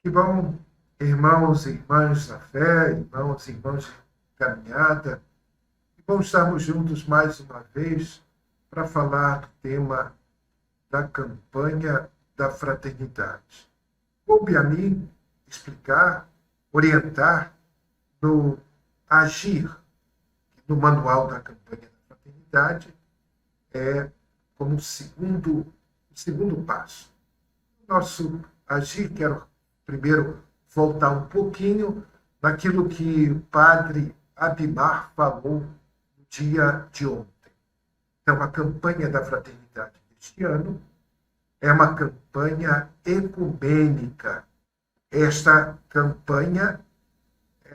Que bom, irmãos e irmãs na fé, irmãos e irmãs de caminhada. Que bom estarmos juntos mais uma vez para falar do tema da campanha da fraternidade. Coube a mim explicar, orientar no agir, que no manual da campanha da fraternidade é como o segundo passo. Nosso agir, quero primeiro voltar um pouquinho naquilo que o padre Abimar falou no dia de ontem. Então, a campanha da fraternidade deste ano é uma campanha ecumênica. Esta campanha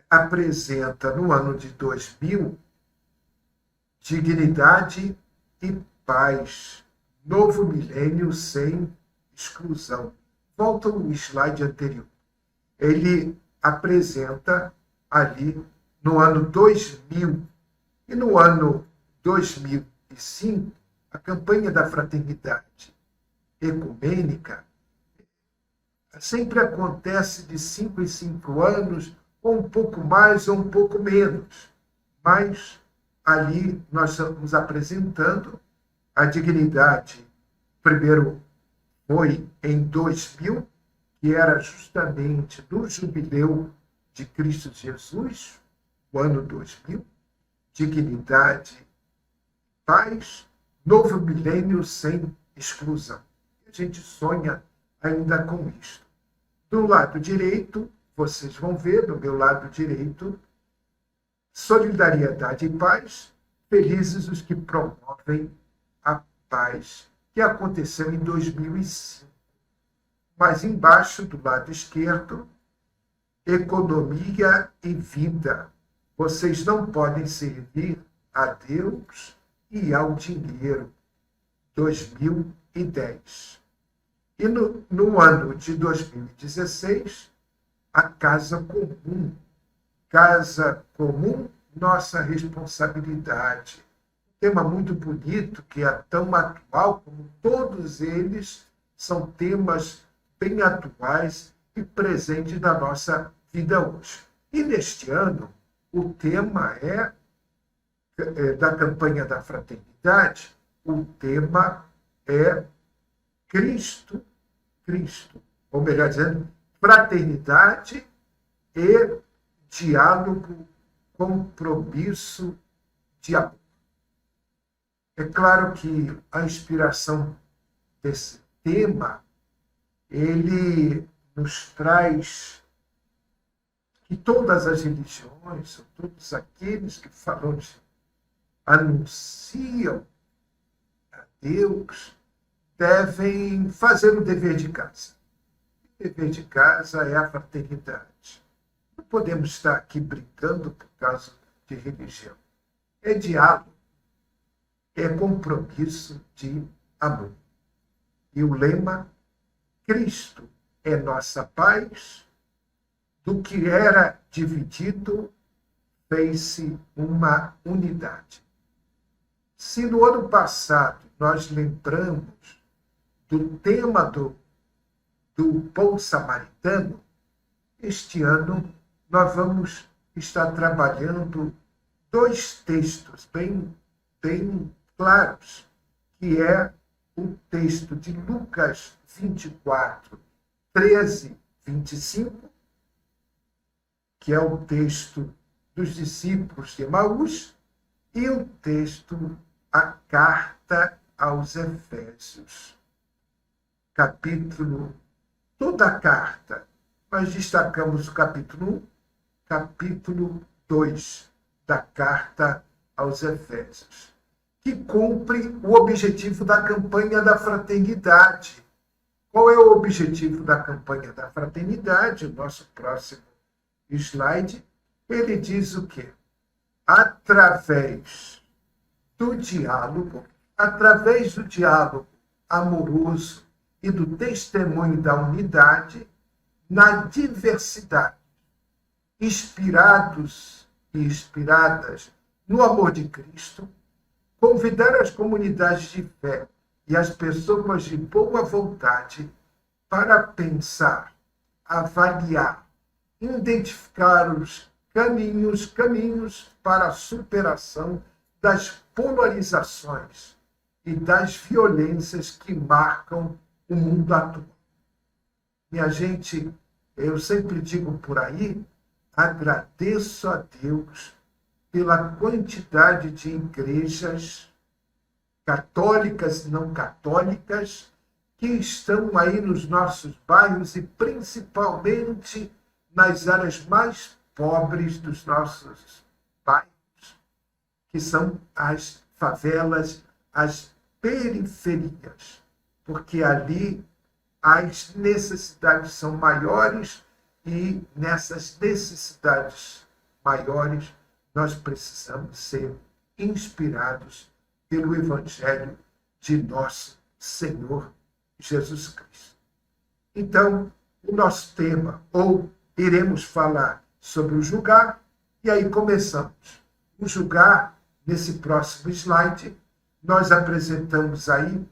apresenta, no ano de 2000, dignidade e paz, novo milênio sem exclusão. Volta ao slide anterior. Ele apresenta ali no ano 2000 e no ano 2005 a campanha da fraternidade ecumênica sempre acontece de 5 em 5 anos, ou um pouco mais ou um pouco menos. Mas ali nós estamos apresentando a dignidade. Primeiro foi em 2000, que era justamente do jubileu de Cristo Jesus, o ano 2000, dignidade, paz, novo milênio sem exclusão. A gente sonha ainda com isso. Do lado direito, vocês vão ver, do meu lado direito, solidariedade e paz, felizes os que promovem a paz, que aconteceu em 2005. Mas embaixo, do lado esquerdo, economia e vida. Vocês não podem servir a Deus e ao dinheiro. 2010. E no ano de 2016, a Casa Comum. Casa Comum, nossa responsabilidade. Tema muito bonito, que é tão atual como todos eles são temas bem atuais e presentes na nossa vida hoje. E neste ano, o tema da campanha da fraternidade, o tema é Cristo, ou melhor dizendo, fraternidade e diálogo, compromisso de amor. É claro que a inspiração desse tema, ele nos traz que todas as religiões, todos aqueles que falam, anunciam a Deus, devem fazer o dever de casa. O dever de casa é a fraternidade. Não podemos estar aqui brincando por causa de religião. É diálogo, é compromisso de amor. E o lema, Cristo é nossa paz, do que era dividido, fez-se uma unidade. Se no ano passado nós lembramos do tema do bom samaritano, este ano nós vamos estar trabalhando 2 textos bem claros, que é o texto de Lucas 24, 13, 25, que é o texto dos discípulos de Emaús, e o texto, a carta aos Efésios. Toda a carta, nós destacamos o capítulo 1, capítulo 2 da carta aos Efésios, que cumpre o objetivo da campanha da fraternidade. Qual é o objetivo da campanha da fraternidade? O nosso próximo slide, ele diz o quê? Através do diálogo amoroso e do testemunho da unidade, na diversidade, inspirados e inspiradas no amor de Cristo, convidar as comunidades de fé e as pessoas de boa vontade para pensar avaliar, identificar os caminhos para a superação das polarizações e das violências que marcam o mundo atual. Minha gente, eu sempre digo por aí, agradeço a Deus pela quantidade de igrejas católicas e não católicas que estão aí nos nossos bairros e principalmente nas áreas mais pobres dos nossos bairros, que são as favelas, as periferias, porque ali as necessidades são maiores e nessas necessidades maiores nós precisamos ser inspirados pelo Evangelho de nosso Senhor Jesus Cristo. Então, o nosso tema, ou iremos falar sobre o julgar, e aí começamos. O julgar, nesse próximo slide, nós apresentamos aí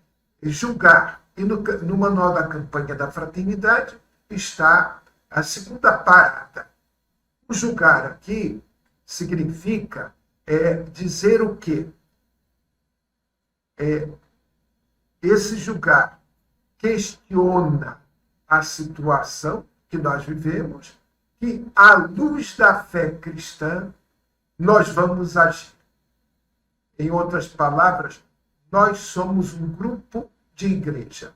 julgar. E no Manual da Campanha da Fraternidade está a segunda parada. O julgar aqui significa dizer o quê? Esse julgar questiona a situação que nós vivemos e, à luz da fé cristã, nós vamos agir. Em outras palavras, nós somos um grupo de igreja.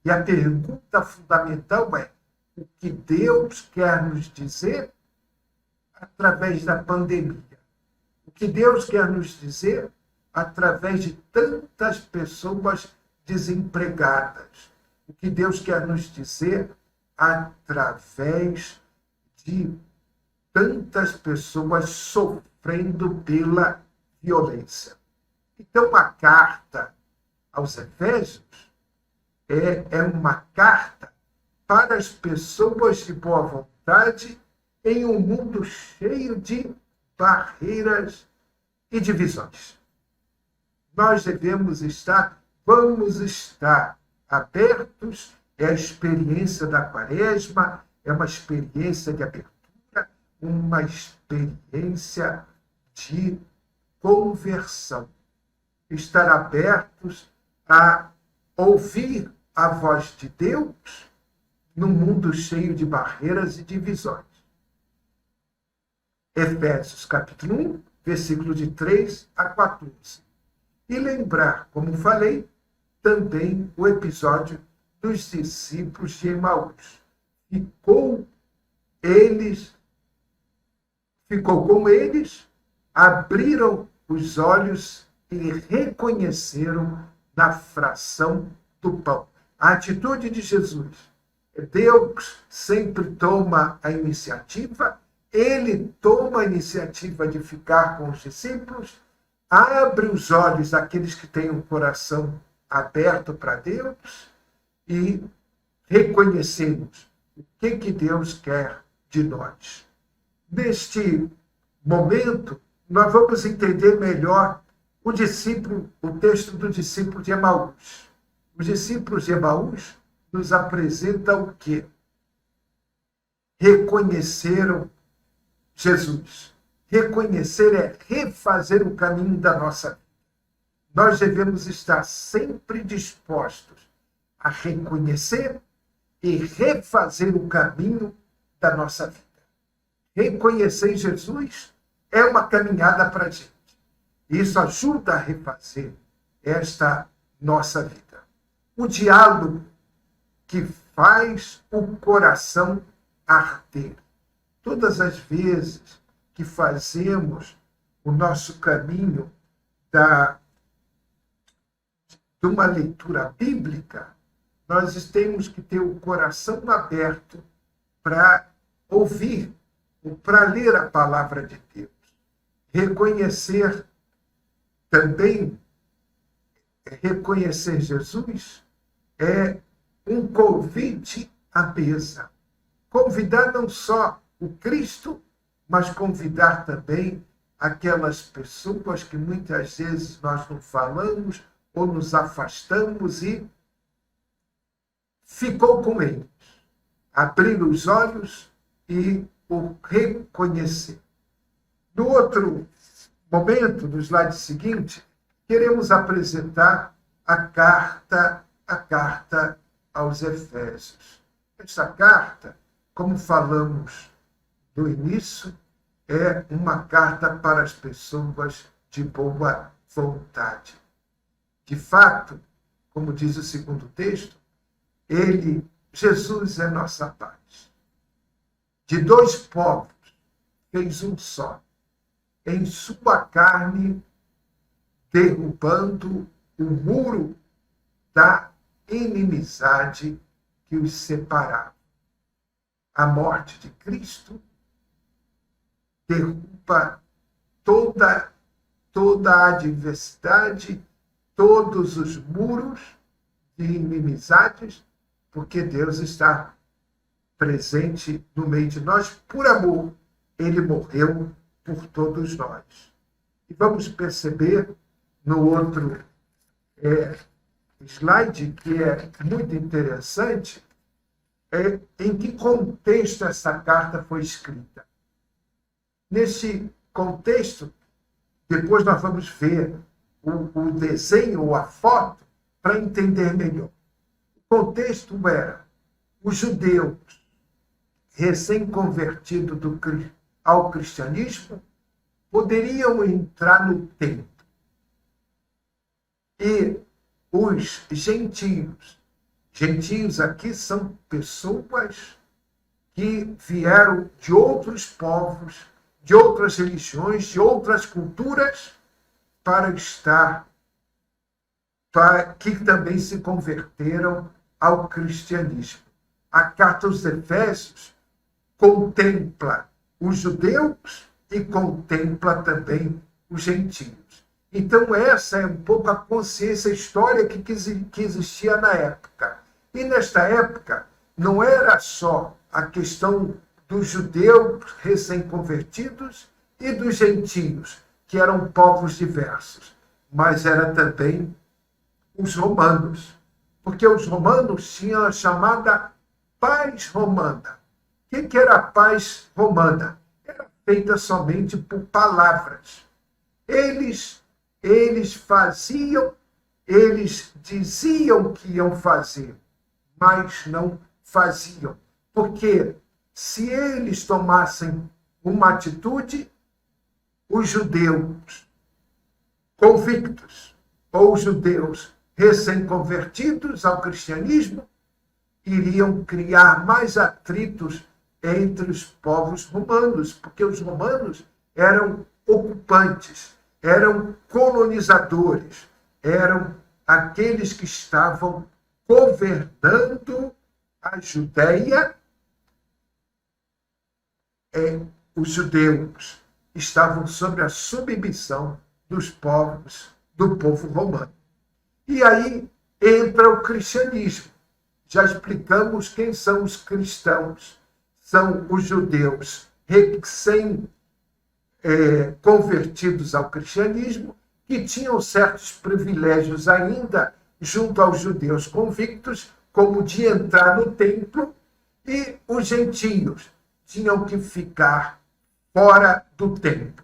E a pergunta fundamental é: o que Deus quer nos dizer através da pandemia? O que Deus quer nos dizer através de tantas pessoas desempregadas? O que Deus quer nos dizer através de tantas pessoas sofrendo pela violência? Então, a carta aos Efésios é uma carta para as pessoas de boa vontade em um mundo cheio de barreiras e divisões. Nós vamos estar abertos. É a experiência da Quaresma, é uma experiência de abertura, uma experiência de conversão. Estar abertos a ouvir a voz de Deus num mundo cheio de barreiras e divisões. Efésios capítulo 1, versículo de 3 a 14. E lembrar, como falei, também o episódio dos discípulos de Emaús. Ficou com eles, abriram os olhos e reconheceram na fração do pão. A atitude de Jesus. Deus sempre toma a iniciativa, ele toma a iniciativa de ficar com os discípulos, abre os olhos daqueles que têm um coração aberto para Deus e reconhecemos o que Deus quer de nós. Neste momento, nós vamos entender melhor o texto do discípulo de Emaús. Os discípulos de Emaús nos apresentam o quê? Reconheceram Jesus. Reconhecer é refazer o caminho da nossa vida. Nós devemos estar sempre dispostos a reconhecer e refazer o caminho da nossa vida. Reconhecer Jesus é uma caminhada para a gente. Isso ajuda a refazer esta nossa vida. O diálogo que faz o coração arder. Todas as vezes que fazemos o nosso caminho de uma leitura bíblica, nós temos que ter o coração aberto para ouvir, para ler a palavra de Deus. Reconhecer também, reconhecer Jesus é um convite à mesa. Convidar não só o Cristo, mas convidar também aquelas pessoas que muitas vezes nós não falamos ou nos afastamos e ficou com eles. abrir os olhos e o reconhecer. No outro momento, no slide seguinte, queremos apresentar a carta aos Efésios. Esta carta, como falamos no início, é uma carta para as pessoas de boa vontade. De fato, como diz o segundo texto, Jesus é nossa paz. De dois povos fez um só, em sua carne, derrubando o muro da inimizade que os separava. A morte de Cristo derruba toda a adversidade, todos os muros de inimizades, porque Deus está presente no meio de nós. Por amor, ele morreu por todos nós. E vamos perceber no outro slide, que é muito interessante, em que contexto essa carta foi escrita. Nesse contexto, depois nós vamos ver o desenho ou a foto para entender melhor. O contexto era os judeus recém-convertidos ao cristianismo poderiam entrar no templo. E os gentios aqui são pessoas que vieram de outros povos, de outras religiões, de outras culturas, que também se converteram ao cristianismo. A carta aos Efésios contempla os judeus e contempla também os gentios. Então, essa é um pouco a consciência histórica que existia na época. E nesta época, não era só a questão dos judeus recém-convertidos e dos gentios, que eram povos diversos, mas era também os romanos, porque os romanos tinham a chamada paz romana. O que era a paz romana? Era feita somente por palavras. Eles diziam que iam fazer, mas não faziam. Porque se eles tomassem uma atitude, os judeus convictos ou os judeus recém-convertidos ao cristianismo iriam criar mais atritos entre os povos romanos, porque os romanos eram ocupantes, eram colonizadores, eram aqueles que estavam governando a Judéia. Os judeus estavam sob a submissão do povo romano. E aí entra o cristianismo. Já explicamos quem são os cristãos. São os judeus recém-convertidos ao cristianismo, que tinham certos privilégios ainda junto aos judeus convictos, como de entrar no templo, e os gentios tinham que ficar fora do templo.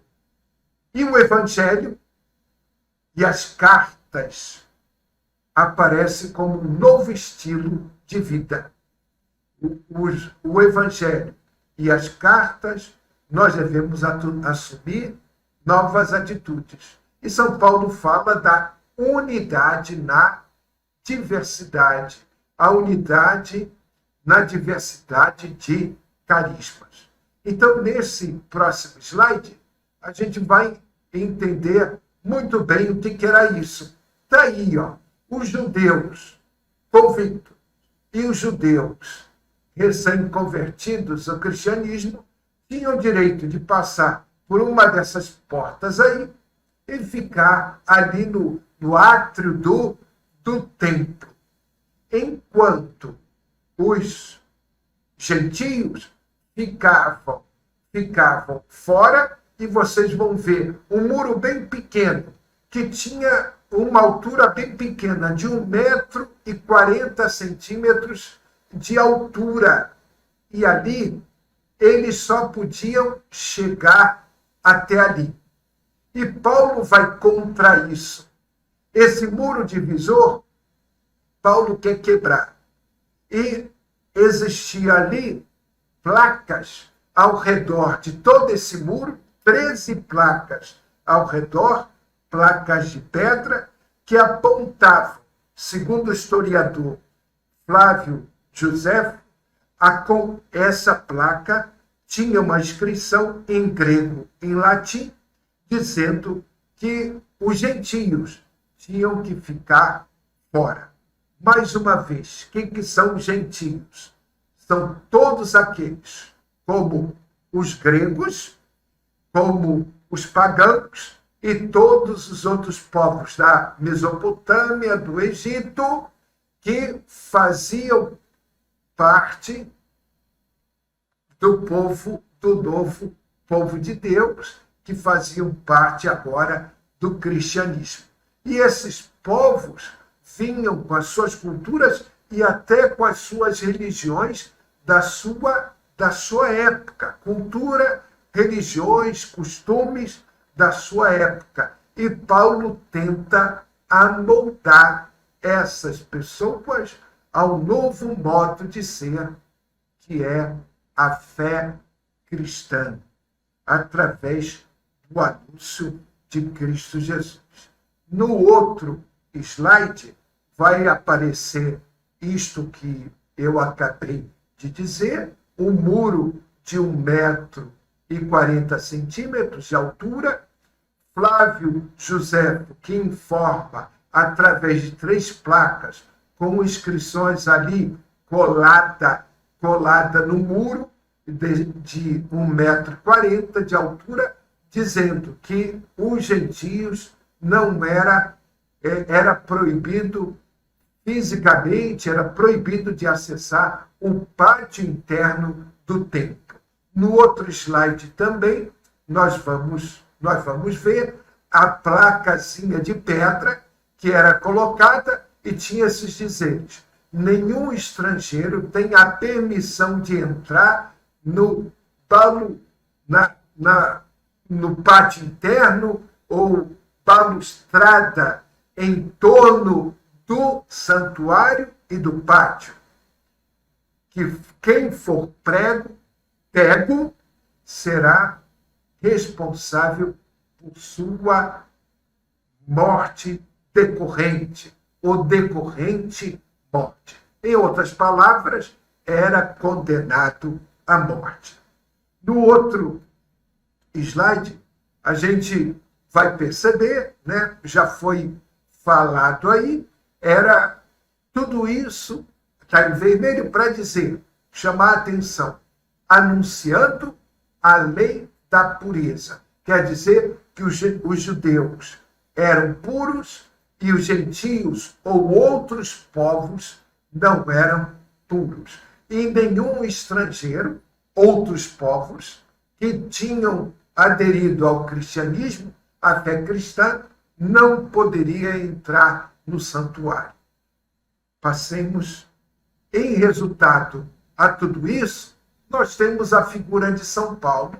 E o Evangelho e as cartas aparecem como um novo estilo de vida. O Evangelho e as cartas, nós devemos assumir novas atitudes. E São Paulo fala da unidade na diversidade, a unidade na diversidade de carismas. Então, nesse próximo slide, a gente vai entender muito bem o que era isso. Está aí, os judeus convictos e os judeus recém-convertidos ao cristianismo tinham o direito de passar por uma dessas portas aí e ficar ali no átrio do templo. Enquanto os gentios ficavam fora, e vocês vão ver um muro bem pequeno, que tinha uma altura bem pequena, de 1,40 m de altura. e ali, eles só podiam chegar até ali. E Paulo vai contra isso. Esse muro divisor, Paulo quer quebrar. E existia ali placas ao redor de todo esse muro, 13 placas ao redor, placas de pedra, que apontavam, segundo o historiador Flávio José, com essa placa tinha uma inscrição em grego, em latim, dizendo que os gentios tinham que ficar fora. Mais uma vez, quem que são os gentios? São todos aqueles, como os gregos, como os pagãos e todos os outros povos da Mesopotâmia, do Egito, que faziam parte do povo, do novo povo de Deus, que faziam parte agora do cristianismo. E esses povos vinham com as suas culturas e até com as suas religiões da sua época. Cultura, religiões, costumes da sua época. E Paulo tenta amoldar essas pessoas ao novo modo de ser, que é a fé cristã, através do anúncio de Cristo Jesus. No outro slide vai aparecer isto que eu acabei de dizer, um muro de 1,40 m de altura. Flávio José, que informa através de 3 placas, com inscrições ali colada no muro, de 1,40 m de altura, dizendo que os gentios não era proibido fisicamente, era proibido de acessar o pátio interno do templo. No outro slide também, nós vamos ver a placazinha de pedra que era colocada e tinha esses dizeres: nenhum estrangeiro tem a permissão de entrar no pátio interno ou balustrada em torno do santuário e do pátio. Que quem for pego será responsável por sua morte decorrente, ou decorrente morte. Em outras palavras, era condenado à morte. No outro slide, a gente vai perceber, né? Já foi falado aí, era tudo isso, está em vermelho para dizer, chamar a atenção, anunciando a lei da pureza. Quer dizer que os judeus eram puros e os gentios ou outros povos não eram puros. E nenhum estrangeiro, outros povos, que tinham aderido ao cristianismo, à fé cristã, não poderia entrar no santuário. Passemos, em resultado a tudo isso, nós temos a figura de São Paulo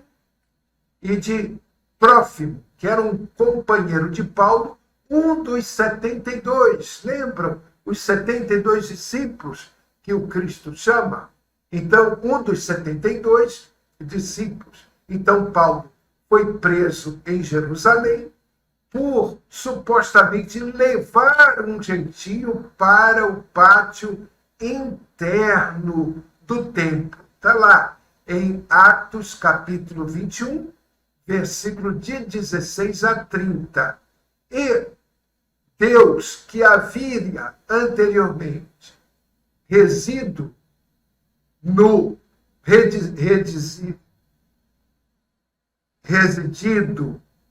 e de Trófimo, que era um companheiro de Paulo, um dos 72. Lembram? Os 72 discípulos que o Cristo chama? Então, um dos 72 discípulos. Então, Paulo foi preso em Jerusalém por supostamente levar um gentio para o pátio interno do templo. Está lá em Atos capítulo 21, versículo de 16 a 30. E Deus, que havia anteriormente residido,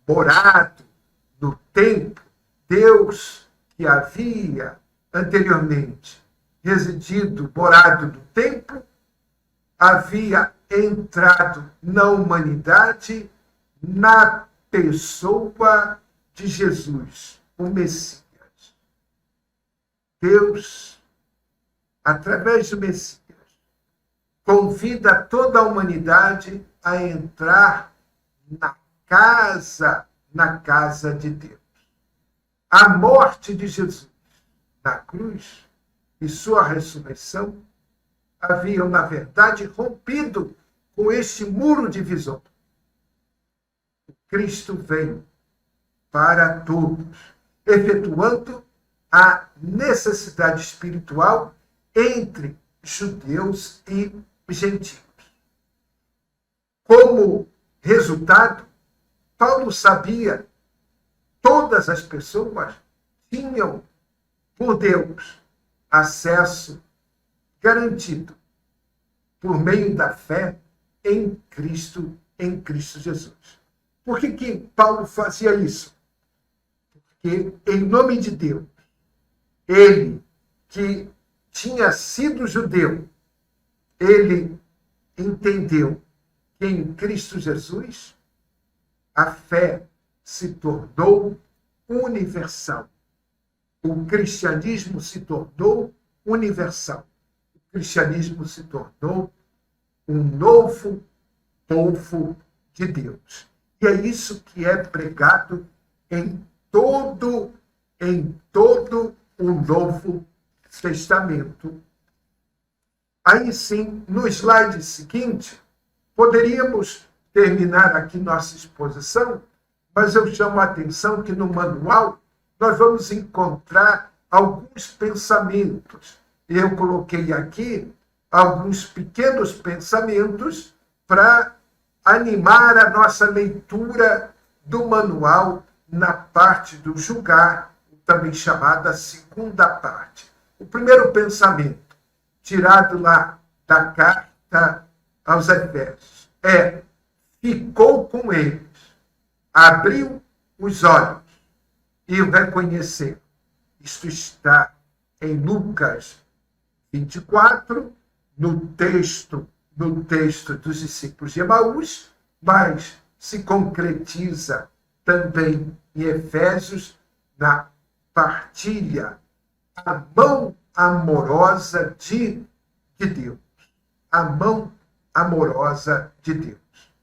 morado no templo, Deus que havia anteriormente residido, morado no templo, havia entrado na humanidade na pessoa de Jesus, o Messias. Deus, através do Messias, convida toda a humanidade a entrar na casa de Deus. A morte de Jesus na cruz e sua ressurreição haviam, na verdade, rompido com este muro divisor. Cristo veio para todos, efetuando a necessidade espiritual entre judeus e gentios. Como resultado, Paulo sabia, todas as pessoas tinham, por Deus, acesso garantido por meio da fé em Cristo Jesus. Por que Paulo fazia isso? Porque, em nome de Deus, ele que tinha sido judeu, ele entendeu que em Cristo Jesus a fé se tornou universal. O cristianismo se tornou universal. O cristianismo se tornou um novo povo de Deus. E é isso que é pregado em todo o Novo Testamento. Aí sim, no slide seguinte, poderíamos terminar aqui nossa exposição, mas eu chamo a atenção que no manual nós vamos encontrar alguns pensamentos. Eu coloquei aqui alguns pequenos pensamentos para animar a nossa leitura do manual na parte do julgar, também chamada segunda parte. O primeiro pensamento, tirado lá da carta aos Efésios, ficou com eles, abriu os olhos e o reconheceu. Isto está em Lucas 24, no texto dos discípulos de Emaús, mas se concretiza também em Efésios, na partilha, a mão amorosa de Deus. A mão amorosa de Deus.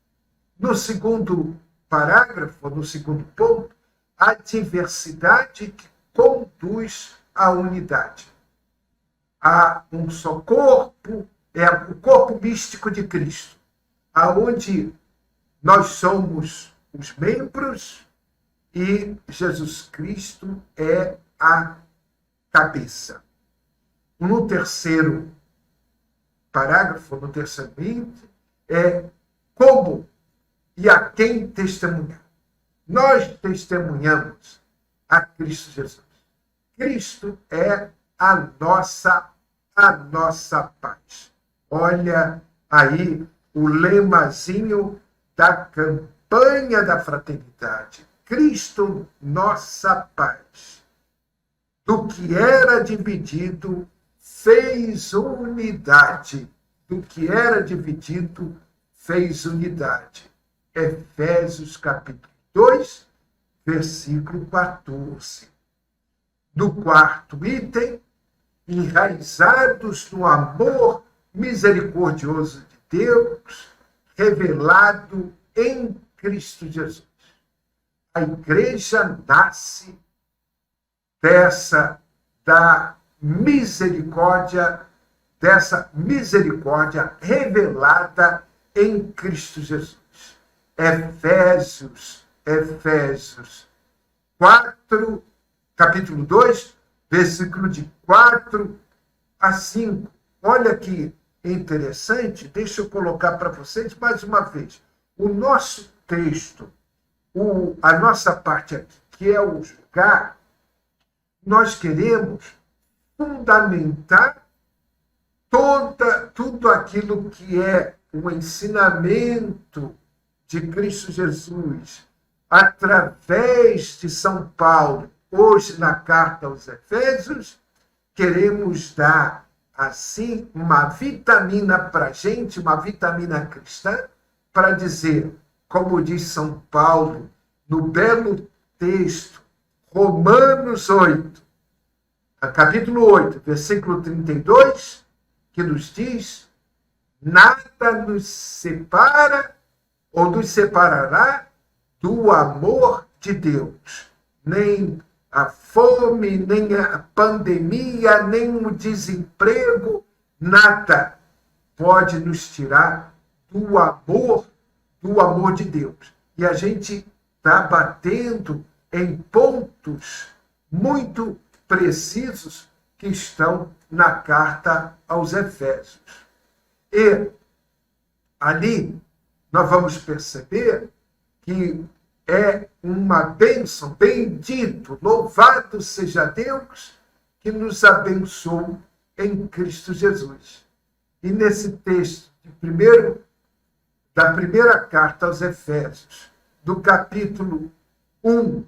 No segundo parágrafo, no segundo ponto, a diversidade que conduz à unidade. Há um só corpo, é o corpo místico de Cristo, aonde nós somos os membros e Jesus Cristo é a cabeça. No terceiro parágrafo, no terceiro item, como e a quem testemunhar. Nós testemunhamos a Cristo Jesus. Cristo é a nossa paz. Olha aí o lemazinho da campanha da fraternidade. Cristo, nossa paz. Do que era dividido, fez unidade. Do que era dividido, fez unidade. Efésios capítulo 2, versículo 14. No quarto item, enraizados no amor misericordioso de Deus, revelado em Cristo Jesus. A igreja nasce dessa misericórdia revelada em Cristo Jesus. Efésios 4, capítulo 2, versículo de 4 a 5. Olha que interessante, deixa eu colocar para vocês mais uma vez. O nosso texto, a nossa parte aqui, que é o julgar, nós queremos fundamentar tudo aquilo que é o ensinamento de Cristo Jesus, através de São Paulo, hoje na carta aos Efésios, queremos dar, assim, uma vitamina para a gente, uma vitamina cristã, para dizer, como diz São Paulo, no belo texto, Romanos 8, capítulo 8, versículo 32, que nos diz: nada nos separa ou nos separará do amor de Deus. Nem a fome, nem a pandemia, nem o desemprego, nada pode nos tirar do amor de Deus. E a gente está batendo em pontos muito precisos que estão na carta aos Efésios. E ali nós vamos perceber que é uma bênção, bendito, louvado seja Deus, que nos abençoou em Cristo Jesus. E nesse texto da primeira carta aos Efésios, do capítulo 1,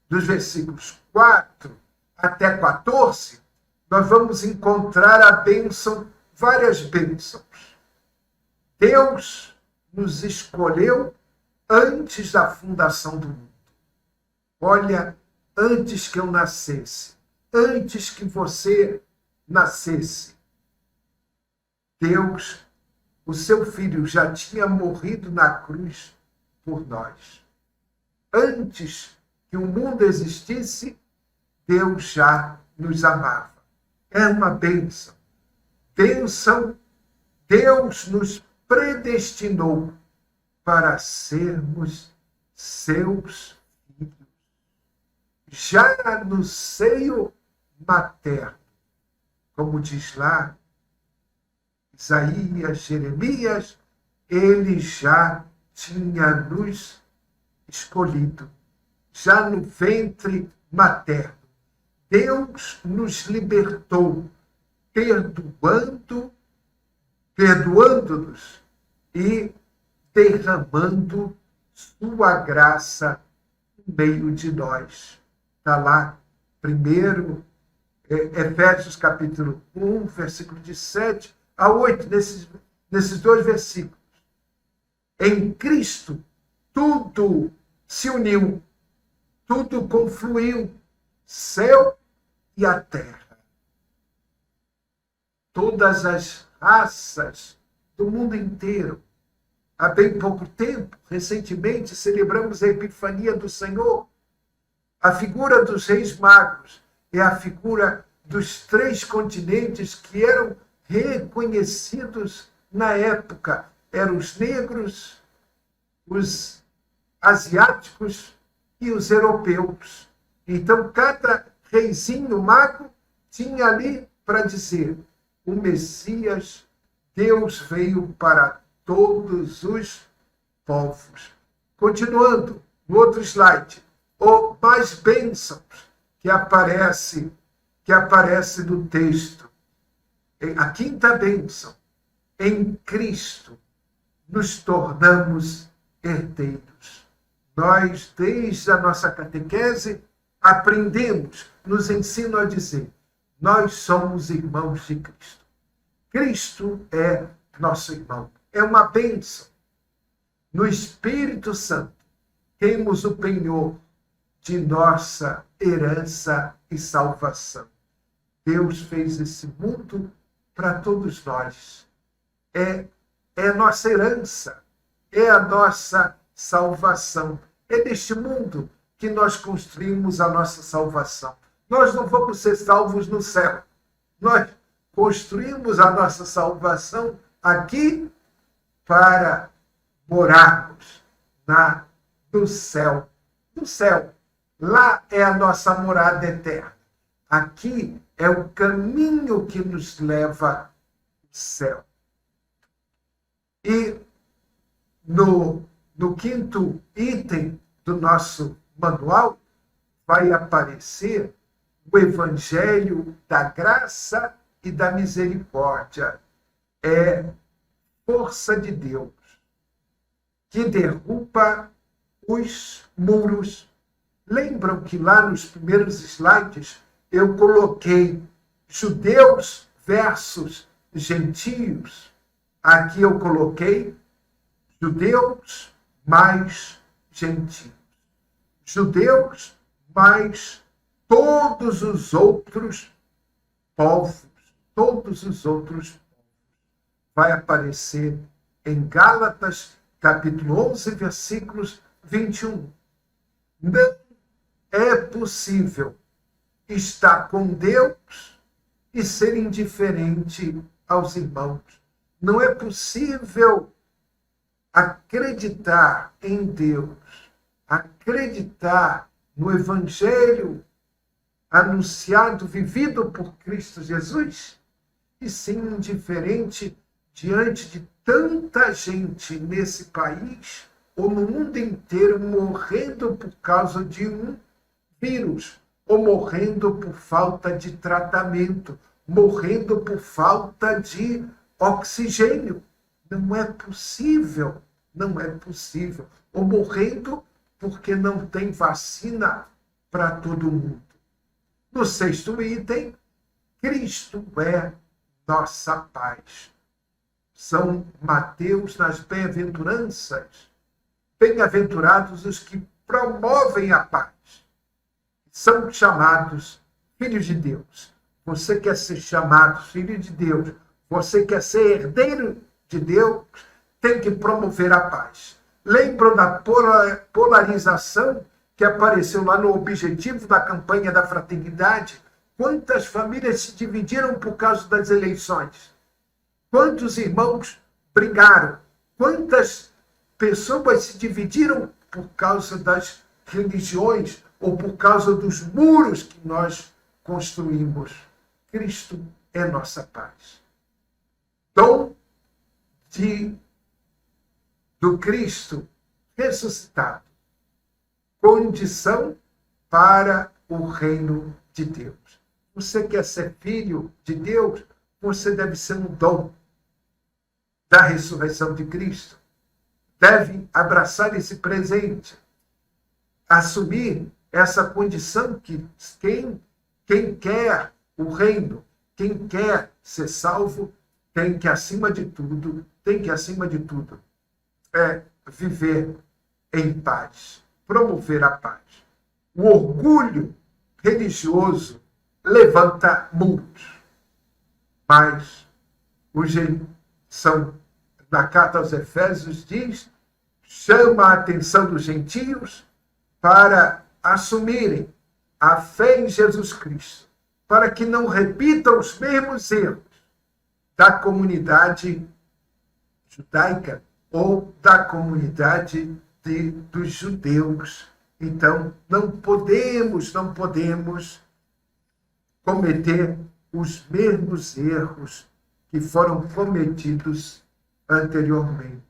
dos versículos 4 até 14, nós vamos encontrar a bênção, várias bênçãos. Deus nos escolheu antes da fundação do mundo. Olha, antes que eu nascesse, antes que você nascesse, Deus, o seu Filho, já tinha morrido na cruz por nós. Antes que o mundo existisse, Deus já nos amava. É uma bênção. Bênção, Deus nos predestinou para sermos seus filhos. Já no seio materno, como diz lá Isaías, Jeremias, ele já tinha nos escolhido, já no ventre materno. Deus nos libertou, perdoando-nos e derramando sua graça no meio de nós. Está lá, primeiro, Efésios capítulo 1, versículo de 7 a 8, nesses dois versículos. Em Cristo, tudo se uniu, tudo confluiu, céu e a terra. Todas as raças do mundo inteiro. Há bem pouco tempo, recentemente, celebramos a Epifania do Senhor. A figura dos reis magos é a figura dos 3 continentes que eram reconhecidos na época. Eram os negros, os asiáticos e os europeus. Então, cada reizinho mago tinha ali para dizer: o Messias, Deus veio para todos os povos. Continuando, no outro slide, ou mais bênçãos que aparece no texto. A quinta bênção: em Cristo nos tornamos herdeiros. Nós, desde a nossa catequese, aprendemos, nos ensinam a dizer: nós somos irmãos de Cristo. Cristo é nosso irmão. É uma bênção. No Espírito Santo, temos o penhor de nossa herança e salvação. Deus fez esse mundo para todos nós. É a nossa herança, é a nossa salvação. É neste mundo que nós construímos a nossa salvação. Nós não vamos ser salvos no céu. Nós construímos a nossa salvação aqui para morarmos no céu. No céu. Lá é a nossa morada eterna. Aqui é o caminho que nos leva ao céu. E no quinto item do nosso manual vai aparecer o Evangelho da graça e da misericórdia. É força de Deus que derruba os muros. Lembram que lá nos primeiros slides eu coloquei judeus versus gentios? Aqui eu coloquei judeus mais gentios. Judeus mais todos os outros povos. Todos os outros povos. vai aparecer em Gálatas, capítulo 11, versículos 21. Não é possível estar com Deus e ser indiferente aos irmãos. Não é possível acreditar em Deus, acreditar no Evangelho anunciado, vivido por Cristo Jesus, e ser indiferente diante de tanta gente nesse país ou no mundo inteiro morrendo por causa de um vírus, ou morrendo por falta de tratamento, morrendo por falta de oxigênio. Não é possível, não é possível. Ou morrendo porque não tem vacina para todo mundo. No 6º item, Cristo é nossa paz. São Mateus nas bem-aventuranças. Bem-aventurados os que promovem a paz. São chamados filhos de Deus. Você quer ser chamado filho de Deus, você quer ser herdeiro de Deus, tem que promover a paz. Lembram da polarização que apareceu lá no objetivo da campanha da fraternidade? Quantas famílias se dividiram por causa das eleições? Quantos irmãos brigaram? Quantas pessoas se dividiram por causa das religiões ou por causa dos muros que nós construímos? Cristo é nossa paz. Dom do Cristo ressuscitado. Condição para o reino de Deus. Você quer ser filho de Deus? Você deve ser um dom da ressurreição de Cristo. Deve abraçar esse presente. Assumir essa condição que quem quer o reino, quem quer ser salvo, tem que, acima de tudo, viver em paz, promover a paz. O orgulho religioso levanta muros, mas na carta aos Efésios diz, chama a atenção dos gentios para assumirem a fé em Jesus Cristo, para que não repitam os mesmos erros da comunidade judaica ou da comunidade dos judeus. Então, não podemos cometer os mesmos erros que foram cometidos anteriormente.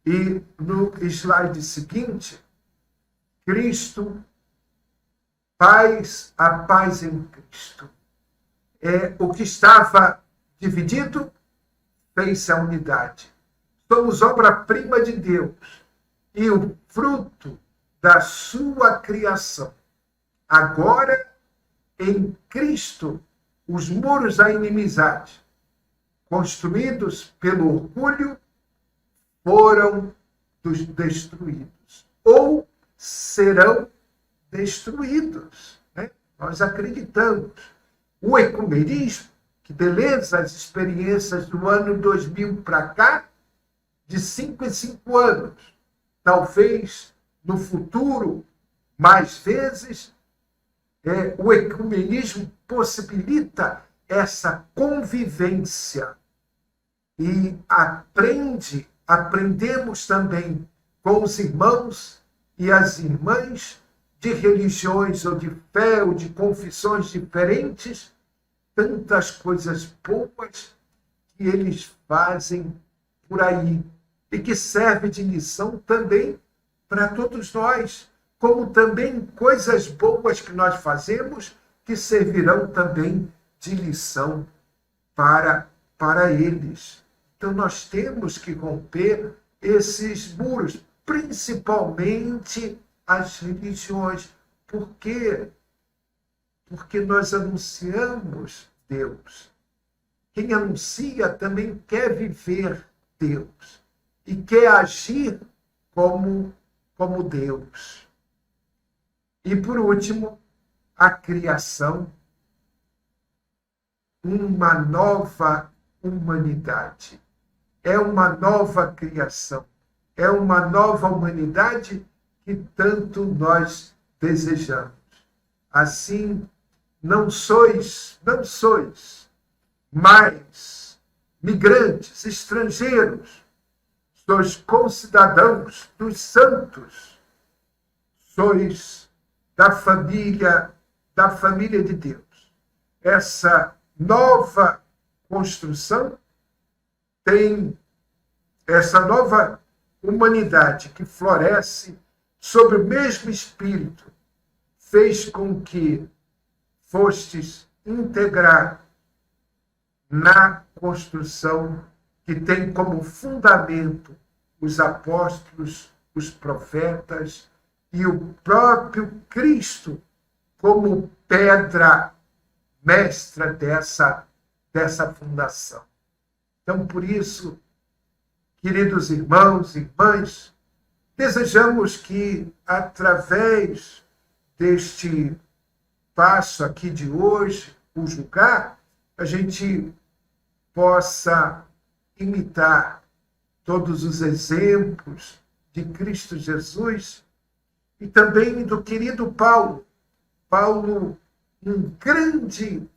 E no slide seguinte, Cristo, a paz em Cristo. O que estava dividido, fez a unidade. Somos obra-prima de Deus e o fruto da sua criação. Agora, em Cristo, os muros da inimizade, construídos pelo orgulho, foram destruídos ou serão destruídos. Né? Nós acreditamos. O ecumenismo, que beleza as experiências do ano 2000 para cá, de 5 em 5 anos, talvez no futuro, mais vezes, o ecumenismo possibilita essa convivência e aprendemos também com os irmãos e as irmãs de religiões ou de fé ou de confissões diferentes, tantas coisas boas que eles fazem por aí e que serve de lição também para todos nós, como também coisas boas que nós fazemos que servirão também de lição para eles. Então nós temos que romper esses muros, principalmente as religiões. Por quê? Porque nós anunciamos Deus. Quem anuncia também quer viver Deus e quer agir como Deus. E, por último, a criação, uma nova humanidade. É uma nova criação. É uma nova humanidade que tanto nós desejamos. Assim, não sois mais migrantes, estrangeiros, sois concidadãos dos santos, sois da família de Deus. Essa nova construção tem essa nova humanidade que floresce sobre o mesmo Espírito, fez com que fostes integrar na construção que tem como fundamento os apóstolos, os profetas e o próprio Cristo como pedra mestra dessa fundação. Então, por isso, queridos irmãos e irmãs, desejamos que, através deste passo aqui de hoje, o julgar, a gente possa imitar todos os exemplos de Cristo Jesus e também do querido Paulo. Paulo, um grande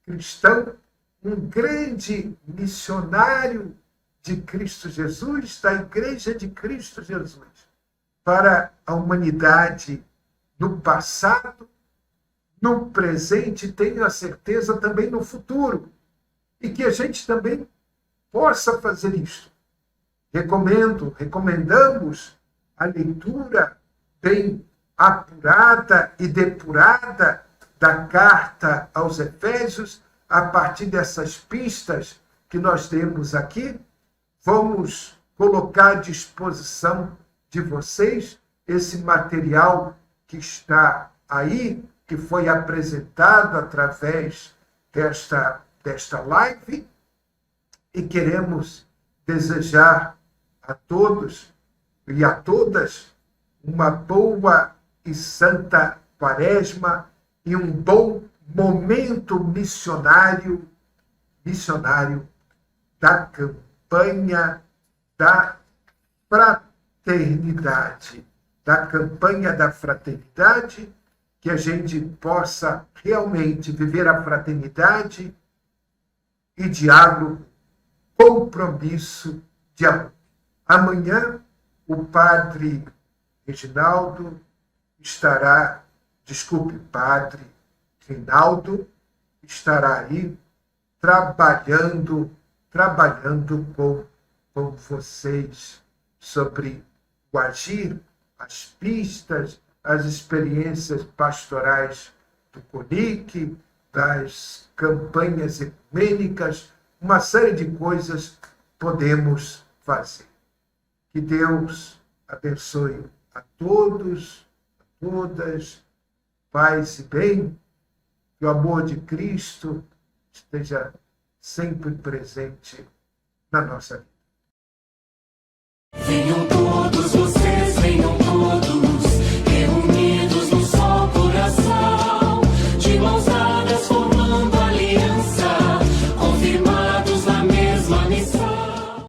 cristão, um grande missionário de Cristo Jesus, da Igreja de Cristo Jesus, para a humanidade no passado, no presente, tenho a certeza também no futuro, e que a gente também possa fazer isso. Recomendamos a leitura bem apurada e depurada da carta aos Efésios, a partir dessas pistas que nós temos aqui. Vamos colocar à disposição de vocês esse material que está aí, que foi apresentado através desta live, e queremos desejar a todos e a todas uma boa e santa Quaresma e um bom momento missionário da campanha da fraternidade, que a gente possa realmente viver a fraternidade e diálogo, compromisso de amor. Amanhã, o padre Reginaldo padre Reinaldo estará aí trabalhando com vocês sobre o agir, as pistas, as experiências pastorais do CONIC, das campanhas ecumênicas, uma série de coisas podemos fazer. Que Deus abençoe a todos, a todas, paz e bem, que o amor de Cristo esteja sempre presente na nossa vida. Venham todos vocês, venham todos.